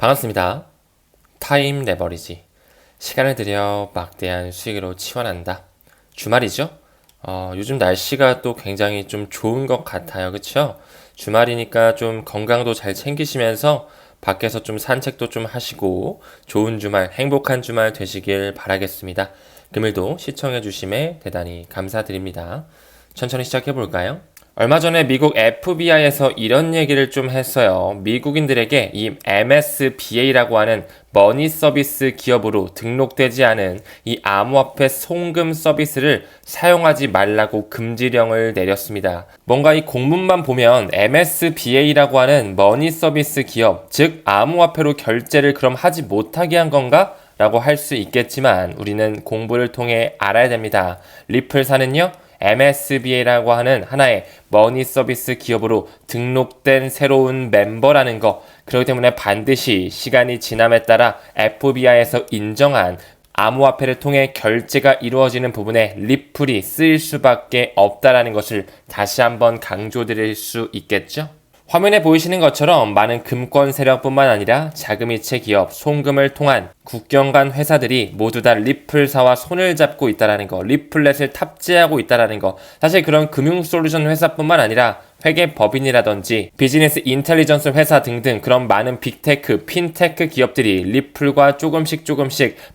반갑습니다. 타임 레버리지. 시간을 들여 막대한 수익으로 치환한다. 주말이죠? 요즘 날씨가 또 굉장히 좀 좋은 것 같아요. 그쵸? 주말이니까 좀 건강도 잘 챙기시면서 밖에서 좀 산책도 좀 하시고 좋은 주말, 행복한 주말 되시길 바라겠습니다. 금일도 시청해주심에 대단히 감사드립니다. 천천히 시작해볼까요? 얼마 전에 미국 FBI에서 이런 얘기를 좀 했어요. 미국인들에게 이 MSBA라고 하는 머니 서비스 기업으로 등록되지 않은 이 암호화폐 송금 서비스를 사용하지 말라고 금지령을 내렸습니다. 뭔가 이 공문만 보면 MSBA라고 하는 머니 서비스 기업, 즉 암호화폐로 결제를 그럼 하지 못하게 한 건가? 라고 할 수 있겠지만 우리는 공부를 통해 알아야 됩니다. 리플사는요, MSBA라고 하는 하나의 머니 서비스 기업으로 등록된 새로운 멤버라는 거, 그렇기 때문에 반드시 시간이 지남에 따라 FBI에서 인정한 암호화폐를 통해 결제가 이루어지는 부분에 리플이 쓰일 수밖에 없다라는 것을 다시 한번 강조드릴 수 있겠죠? 화면에 보이시는 것처럼 많은 금권 세력뿐만 아니라 자금이체 기업, 송금을 통한 국경 간 회사들이 모두 다 리플사와 손을 잡고 있다는 거, 리플렛을 탑재하고 있다는 거, 사실 그런 금융 솔루션 회사뿐만 아니라 회계 법인이라든지 비즈니스 인텔리전스 회사 등등 그런 많은 빅테크, 핀테크 기업들이 리플과 조금씩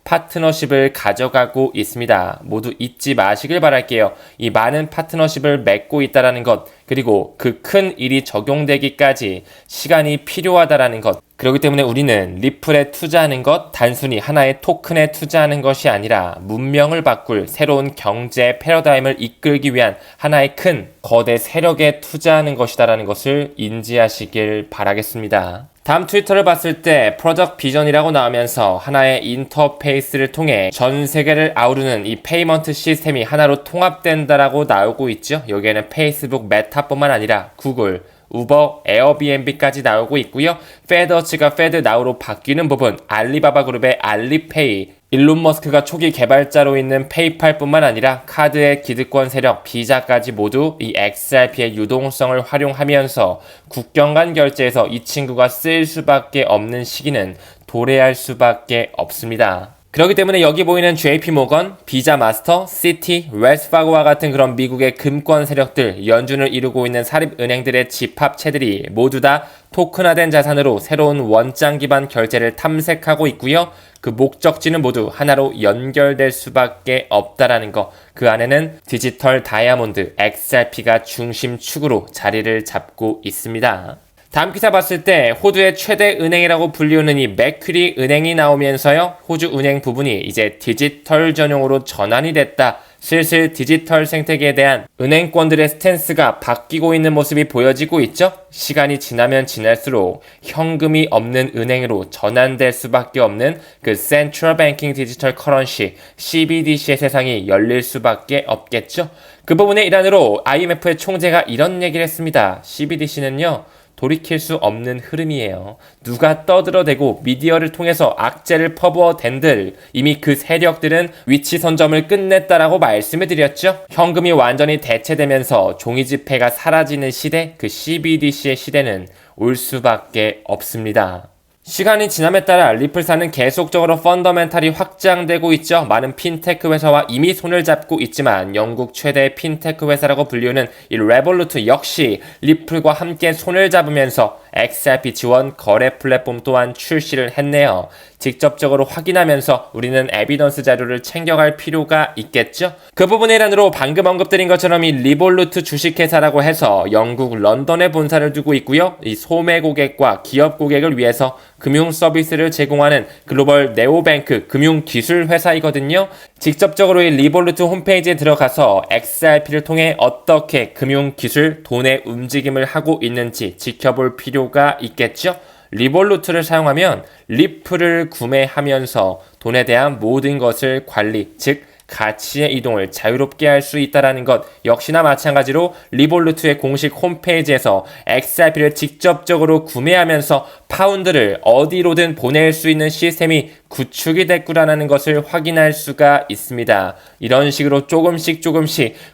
파트너십을 가져가고 있습니다. 모두 잊지 마시길 바랄게요. 이 많은 파트너십을 맺고 있다는 것, 그리고 그 큰 일이 적용되기까지 시간이 필요하다는 것, 그렇기 때문에 우리는 리플에 투자하는 것, 단순히 하나의 토큰에 투자하는 것이 아니라 문명을 바꿀 새로운 경제 패러다임을 이끌기 위한 하나의 큰 거대 세력에 투자하는 것이다라는 것을 인지하시길 바라겠습니다. 다음 트위터를 봤을 때 프로덕트 비전이라고 나오면서 하나의 인터페이스를 통해 전 세계를 아우르는 이 페이먼트 시스템이 하나로 통합된다라고 나오고 있죠. 여기에는 페이스북 메타뿐만 아니라 구글, 우버, 에어비앤비까지 나오고 있고요. 페더츠가 페드나우로 바뀌는 부분, 알리바바 그룹의 알리페이, 일론 머스크가 초기 개발자로 있는 페이팔뿐만 아니라 카드의 기득권 세력 비자까지 모두 이 XRP의 유동성을 활용하면서 국경 간 결제에서 이 친구가 쓰일 수밖에 없는 시기는 도래할 수밖에 없습니다. 그렇기 때문에 여기 보이는 JP모건, 비자마스터, 시티, 웰스파고와 같은 그런 미국의 금권 세력들, 연준을 이루고 있는 사립은행들의 집합체들이 모두 다 토큰화된 자산으로 새로운 원장 기반 결제를 탐색하고 있고요. 그 목적지는 모두 하나로 연결될 수밖에 없다라는 거. 그 안에는 디지털 다이아몬드, XRP가 중심축으로 자리를 잡고 있습니다. 다음 기사 봤을 때 호주의 최대 은행이라고 불리우는 이 맥퀴리 은행이 나오면서요, 호주 은행 부분이 이제 디지털 전용으로 전환이 됐다. 슬슬 디지털 생태계에 대한 은행권들의 스탠스가 바뀌고 있는 모습이 보여지고 있죠. 시간이 지나면 지날수록 현금이 없는 은행으로 전환될 수밖에 없는 그 센트럴 뱅킹 디지털 커런시 CBDC의 세상이 열릴 수밖에 없겠죠. 그 부분의 일환으로 IMF의 총재가 이런 얘기를 했습니다. CBDC는요, 돌이킬 수 없는 흐름이에요. 누가 떠들어대고 미디어를 통해서 악재를 퍼부어 댄들, 이미 그 세력들은 위치 선점을 끝냈다라고 말씀을 드렸죠. 현금이 완전히 대체되면서 종이지폐가 사라지는 시대, 그 CBDC의 시대는 올 수밖에 없습니다. 시간이 지남에 따라 리플사는 계속적으로 펀더멘탈이 확장되고 있죠. 많은 핀테크 회사와 이미 손을 잡고 있지만 영국 최대 핀테크 회사라고 불리우는 이 레볼루트 역시 리플과 함께 손을 잡으면서 XRP 지원 거래 플랫폼 또한 출시를 했네요. 직접적으로 확인하면서 우리는 에비던스 자료를 챙겨갈 필요가 있겠죠? 그 부분의 일환으로 방금 언급드린 것처럼 이 리볼루트 주식회사라고 해서 영국 런던에 본사를 두고 있고요. 이 소매 고객과 기업 고객을 위해서 금융 서비스를 제공하는 글로벌 네오뱅크 금융 기술 회사이거든요. 직접적으로 이 리볼루트 홈페이지에 들어가서 XRP를 통해 어떻게 금융 기술, 돈의 움직임을 하고 있는지 지켜볼 필요가 있겠죠? 리볼루트를 사용하면 리플을 구매하면서 돈에 대한 모든 것을 관리, 즉 가치의 이동을 자유롭게 할 수 있다는 것, 역시나 마찬가지로 리볼루트의 공식 홈페이지에서 XRP를 직접적으로 구매하면서 파운드를 어디로든 보낼 수 있는 시스템이 구축이 됐구나라는 것을 확인할 수가 있습니다. 이런 식으로 조금씩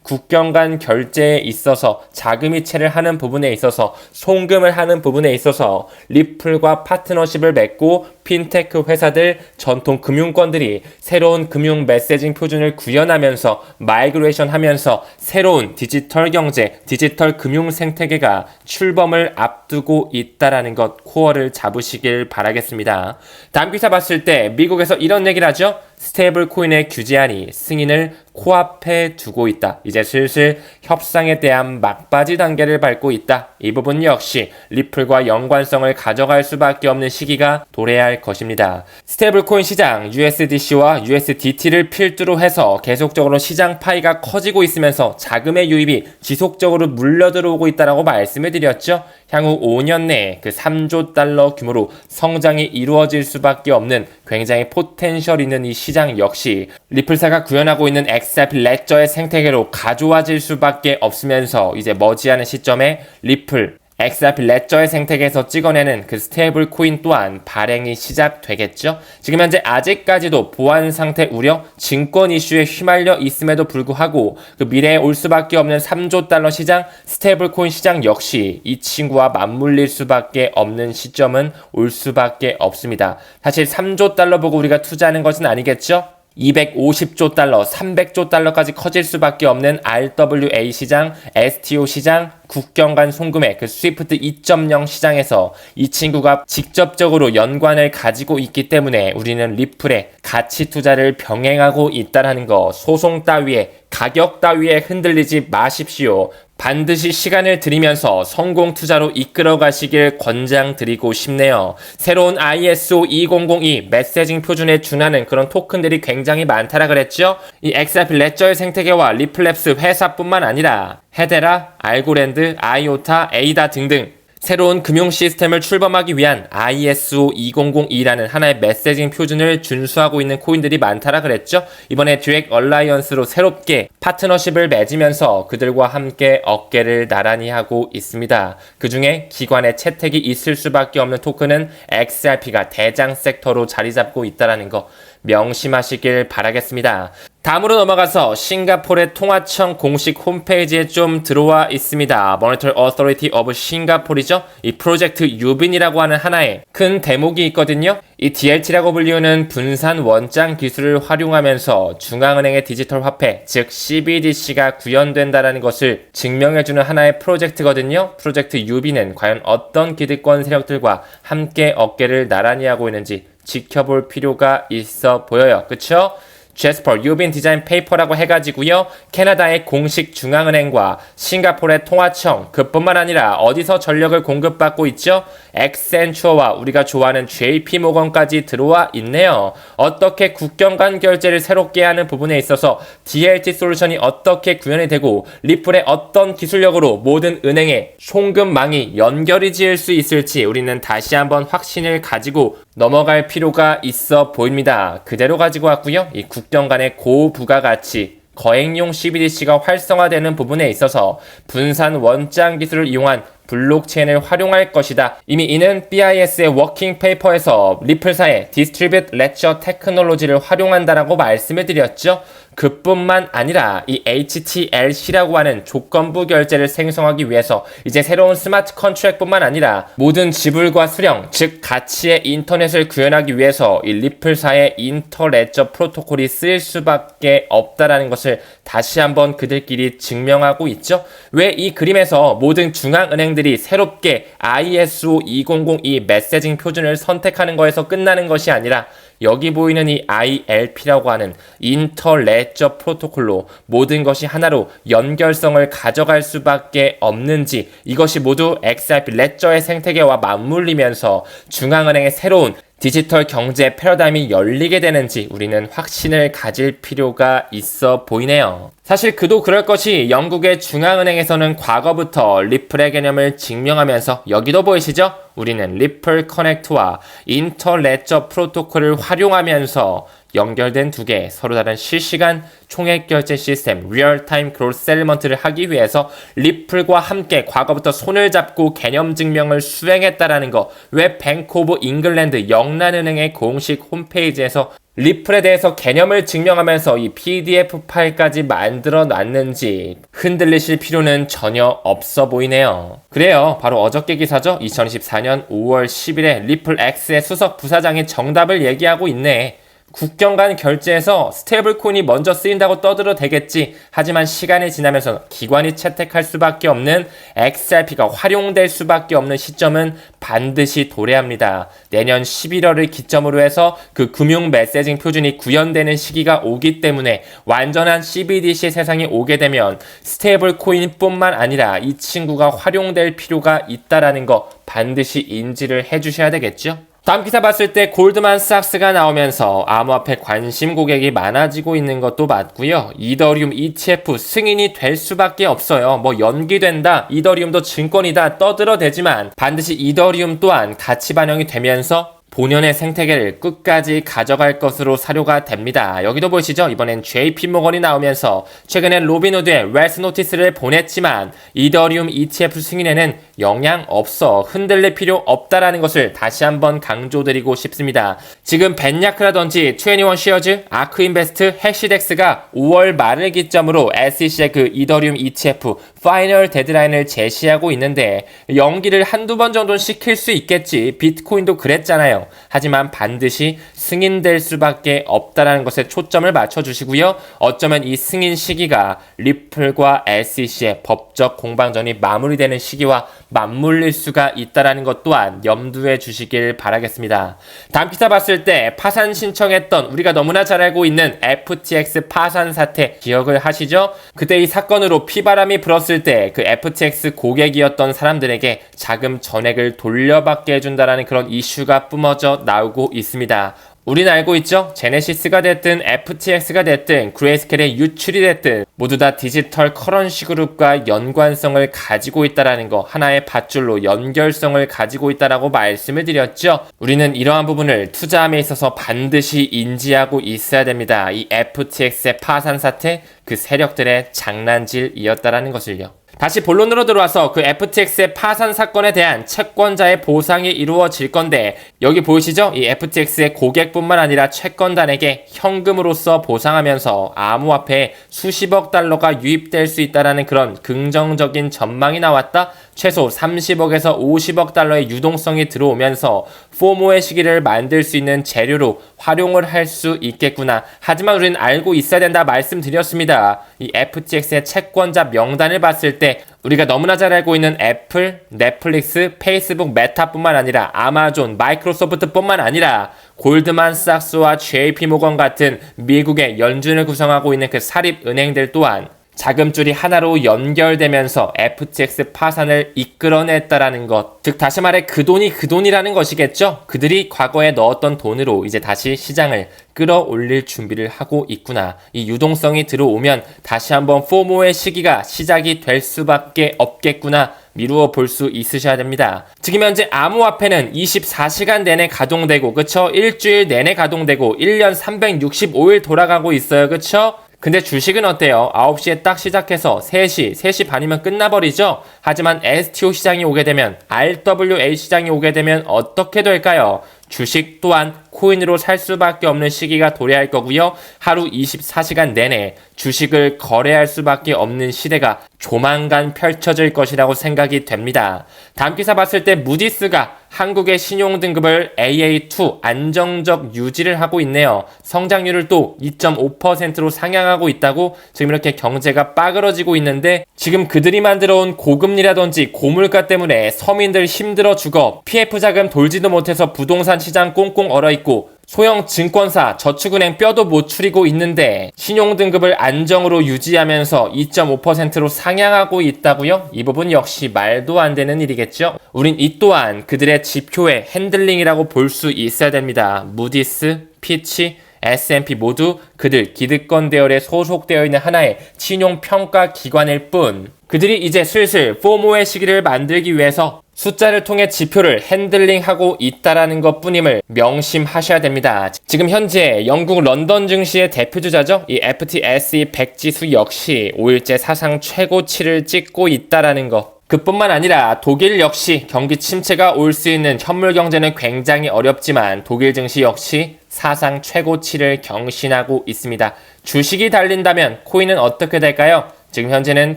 국경 간 결제에 있어서 자금이체를 하는 부분에 있어서 송금을 하는 부분에 있어서 리플과 파트너십을 맺고 핀테크 회사들, 전통 금융권들이 새로운 금융 메시징 표준을 구현하면서 마이그레이션 하면서 새로운 디지털 경제, 디지털 금융 생태계가 출범을 앞두고 있다라는 것 코어를 잡으시길 바라겠습니다. 다음 기사 봤을 때 미국에서 이런 얘기를 하죠. 스테이블 코인의 규제안이 승인을 코앞에 두고 있다. 이제 슬슬 협상에 대한 막바지 단계를 밟고 있다. 이 부분 역시 리플과 연관성을 가져갈 수밖에 없는 시기가 도래할 것입니다. 스테이블 코인 시장 USDC와 USDT를 필두로 해서 계속적으로 시장 파이가 커지고 있으면서 자금의 유입이 지속적으로 물려들어오고 있다고 말씀을 드렸죠. 향후 5년 내에 그 3조 달러 규모로 성장이 이루어질 수밖에 없는 굉장히 포텐셜 있는 이 시장 역시 리플사가 구현하고 있는 XRP 레저의 생태계로 가져와질 수밖에 없으면서 이제 머지않은 시점에 리플 XRP 레저의 생태계에서 찍어내는 그 스테이블 코인 또한 발행이 시작되겠죠. 지금 현재 아직까지도 보안 상태 우려, 증권 이슈에 휘말려 있음에도 불구하고 그 미래에 올 수밖에 없는 3조 달러 시장, 스테이블 코인 시장 역시 이 친구와 맞물릴 수밖에 없는 시점은 올 수밖에 없습니다. 사실 3조 달러 보고 우리가 투자하는 것은 아니겠죠? 250조 달러, 300조 달러까지 커질 수밖에 없는 RWA 시장, STO 시장, 국경 간 송금의 그 스위프트 2.0 시장에서 이 친구가 직접적으로 연관을 가지고 있기 때문에 우리는 리플에 가치 투자를 병행하고 있다는 거, 소송 따위에 가격 따위에 흔들리지 마십시오. 반드시 시간을 들이면서 성공 투자로 이끌어 가시길 권장드리고 싶네요. 새로운 ISO 2002 메시징 표준에 준하는 그런 토큰들이 굉장히 많다라 그랬죠? 이 XRP 레저의 생태계와 리플랩스 회사뿐만 아니라 헤데라, 알고랜드, 아이오타, 에이다 등등 새로운 금융 시스템을 출범하기 위한 ISO 2002라는 하나의 메시징 표준을 준수하고 있는 코인들이 많다라 그랬죠. 이번에 듀액 얼라이언스로 새롭게 파트너십을 맺으면서 그들과 함께 어깨를 나란히 하고 있습니다. 그 중에 기관의 채택이 있을 수밖에 없는 토큰은 XRP가 대장 섹터로 자리 잡고 있다는 거 명심하시길 바라겠습니다. 다음으로 넘어가서 싱가포르의 통화청 공식 홈페이지에 좀 들어와 있습니다. Monetary Authority of Singapore이죠. 이 프로젝트 유빈이라고 하는 하나의 큰 대목이 있거든요. 이 DLT라고 불리우는 분산 원장 기술을 활용하면서 중앙은행의 디지털 화폐, 즉 CBDC가 구현된다는 것을 증명해주는 하나의 프로젝트거든요. 프로젝트 유빈은 과연 어떤 기득권 세력들과 함께 어깨를 나란히 하고 있는지 지켜볼 필요가 있어 보여요. 그쵸? 제스퍼 유빈 디자인 페이퍼라고 해가지고요. 캐나다의 공식 중앙은행과 싱가포르의 통화청 그뿐만 아니라 어디서 전력을 공급받고 있죠? 엑센추어와 우리가 좋아하는 JP모건까지 들어와 있네요. 어떻게 국경 간 결제를 새롭게 하는 부분에 있어서 DLT 솔루션이 어떻게 구현이 되고 리플의 어떤 기술력으로 모든 은행의 송금망이 연결이 지을 수 있을지 우리는 다시 한번 확신을 가지고 넘어갈 필요가 있어 보입니다. 그대로 가지고 왔고요. 이 국경 간의 고부가가치 거액용 CBDC가 활성화되는 부분에 있어서 분산 원장 기술을 이용한 블록체인을 활용할 것이다. 이미 이는 BIS의 워킹 페이퍼에서 리플사의 디스트리뷰트 레저 테크놀로지를 활용한다라고 말씀을 드렸죠. 그뿐만 아니라 이 HTLC라고 하는 조건부 결제를 생성하기 위해서 이제 새로운 스마트 컨트랙뿐만 아니라 모든 지불과 수령, 즉 가치의 인터넷을 구현하기 위해서 이 리플사의 인터레저 프로토콜이 쓰일 수밖에 없다라는 것을 다시 한번 그들끼리 증명하고 있죠. 왜 이 그림에서 모든 중앙은행들이 새롭게 ISO 2002 메시징 표준을 선택하는 거에서 끝나는 것이 아니라 여기 보이는 이 ILP라고 하는 인터레저 프로토콜로 모든 것이 하나로 연결성을 가져갈 수밖에 없는지 이것이 모두 XRP 레저의 생태계와 맞물리면서 중앙은행의 새로운 디지털 경제 패러다임이 열리게 되는지 우리는 확신을 가질 필요가 있어 보이네요. 사실 그도 그럴 것이 영국의 중앙은행에서는 과거부터 리플의 개념을 증명하면서 여기도 보이시죠? 우리는 리플 커넥트와 인터레저 프로토콜을 활용하면서 연결된 두 개 서로 다른 실시간 총액 결제 시스템 리얼타임 그로스 셀리먼트를 하기 위해서 리플과 함께 과거부터 손을 잡고 개념 증명을 수행했다라는 거, 왜 뱅크 오브 잉글랜드 영란은행의 공식 홈페이지에서 리플에 대해서 개념을 증명하면서 이 PDF 파일까지 만들어 놨는지 흔들리실 필요는 전혀 없어 보이네요. 그래요. 바로 어저께 기사죠. 2024년 5월 10일에 리플 X의 수석 부사장이 정답을 얘기하고 있네. 국경 간 결제에서 스테이블 코인이 먼저 쓰인다고 떠들어대겠지. 하지만 시간이 지나면서 기관이 채택할 수밖에 없는 XRP가 활용될 수밖에 없는 시점은 반드시 도래합니다. 내년 11월을 기점으로 해서 그 금융 메시징 표준이 구현되는 시기가 오기 때문에 완전한 CBDC 세상이 오게 되면 스테이블 코인뿐만 아니라 이 친구가 활용될 필요가 있다라는 거 반드시 인지를 해주셔야 되겠죠. 다음 기사 봤을 때 골드만삭스가 나오면서 암호화폐 관심 고객이 많아지고 있는 것도 맞고요. 이더리움 ETF 승인이 될 수밖에 없어요. 뭐 연기된다, 이더리움도 증권이다 떠들어대지만 반드시 이더리움 또한 가치 반영이 되면서 본연의 생태계를 끝까지 가져갈 것으로 사료가 됩니다. 여기도 보이시죠? 이번엔 JP모건이 나오면서 최근에 로빈후드에 웰스 노티스를 보냈지만 이더리움 ETF 승인에는 영향 없어, 흔들릴 필요 없다라는 것을 다시 한번 강조드리고 싶습니다. 지금 벤야크라든지 21 시어즈, 아크인베스트, 해시덱스가 5월 말을 기점으로 SEC의 그 이더리움 ETF 파이널 데드라인을 제시하고 있는데 연기를 한두 번 정도는 시킬 수 있겠지. 비트코인도 그랬잖아요. 하지만 반드시 승인될 수밖에 없다라는 것에 초점을 맞춰주시고요. 어쩌면 이 승인 시기가 리플과 SEC의 법적 공방전이 마무리되는 시기와 맞물릴 수가 있다라는 것 또한 염두에 주시길 바라겠습니다. 다음 기사 봤을 때 파산 신청했던 우리가 너무나 잘 알고 있는 FTX 파산 사태 기억을 하시죠? 그때 이 사건으로 피바람이 불었을 때 그 FTX 고객이었던 사람들에게 자금 전액을 돌려받게 해준다라는 그런 이슈가 뿜어져 나오고 있습니다. 우린 알고 있죠? 제네시스가 됐든 FTX가 됐든 그레이스켈의 유출이 됐든 모두 다 디지털 커런시 그룹과 연관성을 가지고 있다라는 거, 하나의 밧줄로 연결성을 가지고 있다라고 말씀을 드렸죠. 우리는 이러한 부분을 투자함에 있어서 반드시 인지하고 있어야 됩니다. 이 FTX의 파산 사태, 그 세력들의 장난질이었다라는 것을요. 다시 본론으로 들어와서 그 FTX의 파산 사건에 대한 채권자의 보상이 이루어질 건데 여기 보이시죠? 이 FTX의 고객뿐만 아니라 채권단에게 현금으로서 보상하면서 암호화폐에 수십억 달러가 유입될 수 있다는 그런 긍정적인 전망이 나왔다. 최소 30억에서 50억 달러의 유동성이 들어오면서 포모의 시기를 만들 수 있는 재료로 활용을 할 수 있겠구나. 하지만 우리는 알고 있어야 된다 말씀드렸습니다. 이 FTX의 채권자 명단을 봤을 때 우리가 너무나 잘 알고 있는 애플, 넷플릭스, 페이스북, 메타뿐만 아니라 아마존, 마이크로소프트뿐만 아니라 골드만삭스와 JP모건 같은 미국의 연준을 구성하고 있는 그 사립은행들 또한 자금줄이 하나로 연결되면서 FTX 파산을 이끌어냈다라는 것. 즉 다시 말해 그 돈이 그 돈이라는 것이겠죠. 그들이 과거에 넣었던 돈으로 이제 다시 시장을 끌어올릴 준비를 하고 있구나. 이 유동성이 들어오면 다시 한번 포모의 시기가 시작이 될 수밖에 없겠구나. 미루어 볼 수 있으셔야 됩니다. 지금 현재 암호화폐는 24시간 내내 가동되고 그쵸? 일주일 내내 가동되고 1년 365일 돌아가고 있어요. 그쵸? 근데 주식은 어때요? 9시에 딱 시작해서 3시 반이면 끝나버리죠? 하지만 STO 시장이 오게 되면, RWA 시장이 오게 되면 어떻게 될까요? 주식 또한 코인으로 살 수밖에 없는 시기가 도래할 거고요. 하루 24시간 내내 주식을 거래할 수밖에 없는 시대가 조만간 펼쳐질 것이라고 생각이 됩니다. 다음 기사 봤을 때 무디스가 한국의 신용등급을 AA2 안정적 유지를 하고 있네요. 성장률을 또 2.5%로 상향하고 있다고. 지금 이렇게 경제가 빠그러지고 있는데 지금 그들이 만들어온 고금리라든지 고물가 때문에 서민들 힘들어 죽어 PF자금 돌지도 못해서 부동산 시장 꽁꽁 얼어있고 소형 증권사, 저축은행 뼈도 못 추리고 있는데 신용등급을 안정으로 유지하면서 2.5%로 상향하고 있다고요? 이 부분 역시 말도 안 되는 일이겠죠? 우린 이 또한 그들의 지표의 핸들링이라고 볼 수 있어야 됩니다. 무디스, 피치, S&P 모두 그들 기득권 대열에 소속되어 있는 하나의 신용평가 기관일 뿐, 그들이 이제 슬슬 포모의 시기를 만들기 위해서 숫자를 통해 지표를 핸들링하고 있다라는 것뿐임을 명심하셔야 됩니다. 지금 현재 영국 런던 증시의 대표주자죠. 이 FTSE 100 지수 역시 5일째 사상 최고치를 찍고 있다라는 것. 그뿐만 아니라 독일 역시 경기 침체가 올 수 있는 현물 경제는 굉장히 어렵지만 독일 증시 역시 사상 최고치를 경신하고 있습니다. 주식이 달린다면 코인은 어떻게 될까요? 지금 현재는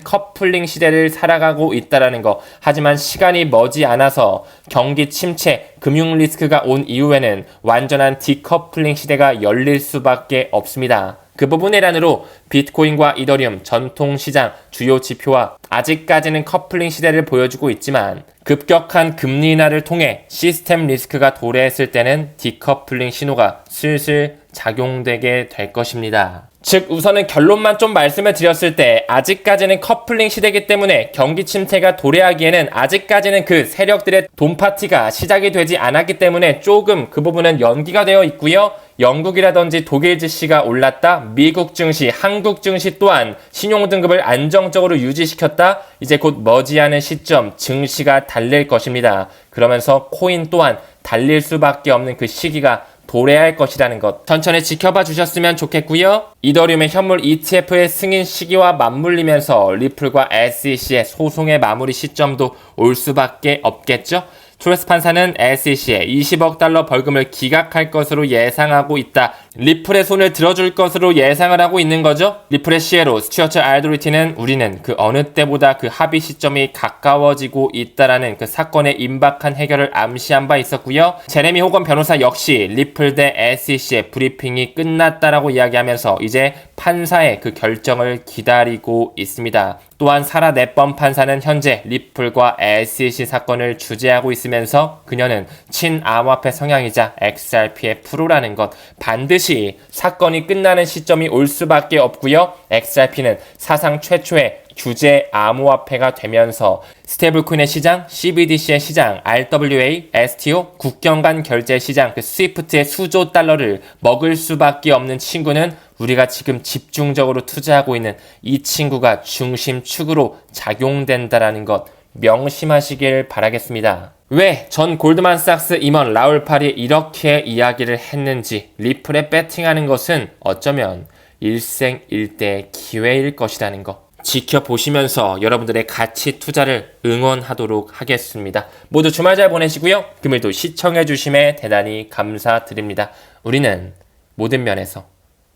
커플링 시대를 살아가고 있다라는 거. 하지만 시간이 머지 않아서 경기 침체, 금융 리스크가 온 이후에는 완전한 디커플링 시대가 열릴 수밖에 없습니다. 그 부분의 란으로 비트코인과 이더리움 전통시장 주요 지표와 아직까지는 커플링 시대를 보여주고 있지만 급격한 금리 인하를 통해 시스템 리스크가 도래했을 때는 디커플링 신호가 슬슬 작용되게 될 것입니다. 즉 우선은 결론만 좀 말씀을 드렸을 때 아직까지는 커플링 시대이기 때문에 경기 침체가 도래하기에는 아직까지는 그 세력들의 돈파티가 시작이 되지 않았기 때문에 조금 그 부분은 연기가 되어 있고요. 영국이라든지 독일 증시가 올랐다. 미국 증시, 한국 증시 또한 신용등급을 안정적으로 유지시켰다. 이제 곧 머지않은 시점 증시가 달릴 것입니다. 그러면서 코인 또한 달릴 수밖에 없는 그 시기가 도래할 것이라는 것 천천히 지켜봐 주셨으면 좋겠고요. 이더리움의 현물 ETF의 승인 시기와 맞물리면서 리플과 SEC의 소송의 마무리 시점도 올 수밖에 없겠죠. 트레스 판사는 SEC에 20억 달러 벌금을 기각할 것으로 예상하고 있다. 리플의 손을 들어줄 것으로 예상을 하고 있는 거죠. 리플의 CEO 스튜어트 알도리티는 우리는 그 어느 때보다 그 합의 시점이 가까워지고 있다라는 그 사건의 임박한 해결을 암시한 바 있었고요. 제레미 호건 변호사 역시 리플 대 SEC의 브리핑이 끝났다라고 이야기하면서 이제 판사의 그 결정을 기다리고 있습니다. 또한 사라 넷번 판사는 현재 리플과 SEC 사건을 주재하고 있으면서 그녀는 친암호화폐 성향이자 XRP의 프로라는 것 반드시 사건이 끝나는 시점이 올 수밖에 없고요. XRP는 사상 최초의 규제 암호화폐가 되면서 스테이블코인의 시장, CBDC의 시장, RWA, STO, 국경 간 결제 시장, 그 스위프트의 수조 달러를 먹을 수밖에 없는 친구는 우리가 지금 집중적으로 투자하고 있는 이 친구가 중심축으로 작용된다라는 것 명심하시길 바라겠습니다. 왜 전 골드만삭스 임원 라울 팔이 이렇게 이야기를 했는지 리플에 배팅하는 것은 어쩌면 일생일대의 기회일 것이라는 것 지켜보시면서 여러분들의 가치 투자를 응원하도록 하겠습니다. 모두 주말 잘 보내시고요. 금일도 시청해주심에 대단히 감사드립니다. 우리는 모든 면에서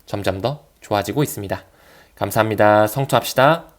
점점 더 좋아지고 있습니다. 감사합니다. 성투합시다.